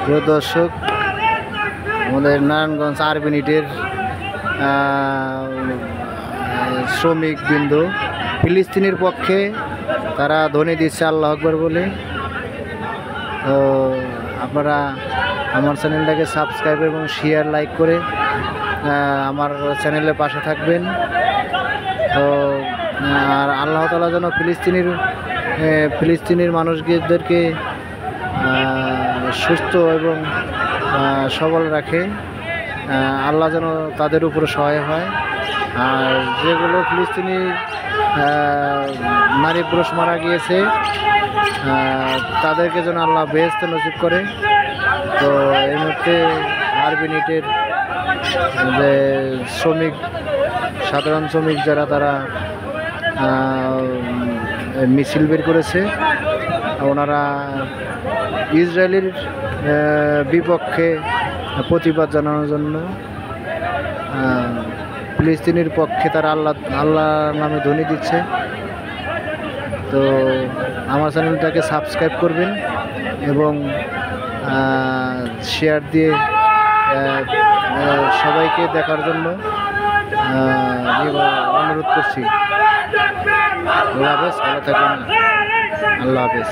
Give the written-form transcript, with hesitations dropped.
প্রিয় দর্শক, আমাদের নারায়ণগঞ্জ আরবিনিটের শ্রমিক বিন্দু ফিলিস্তিনের পক্ষে তারা ধ্বনি দিচ্ছে আল্লাহ আকবার বলে। তো আপনারা আমার চ্যানেলটাকে সাবস্ক্রাইব এবং শেয়ার লাইক করে আমার চ্যানেলের পাশে থাকবেন। তো আর আল্লাহ তাআলা যেন ফিলিস্তিনের মানুষদেরকে সুস্থ এবং সবল রাখে, আল্লাহ যেন তাদের উপরে সহায় হয়। আর যেগুলো ফিলিস্তিনি নারী পুরুষ মারা গিয়েছে তাদেরকে যেন আল্লাহ বেহেশত নসিব করে। তো এই মুহূর্তে আরবিনিটের যে শ্রমিক, সাধারণ শ্রমিক যারা, তারা মিছিল বের করেছে। ওনারা ইসরায়েলের বিপক্ষে প্রতিবাদ জানানোর জন্য ফিলিস্তিনের পক্ষে তারা আল্লাহ নামে ধ্বনি দিচ্ছে। তো আমার চ্যানেলটাকে সাবস্ক্রাইব করবেন এবং শেয়ার দিয়ে সবাইকে দেখার জন্য অনুরোধ করছি। আল্লাহ হাফেজ, ভালো থাকবেন। আল্লাহ হাফেজ।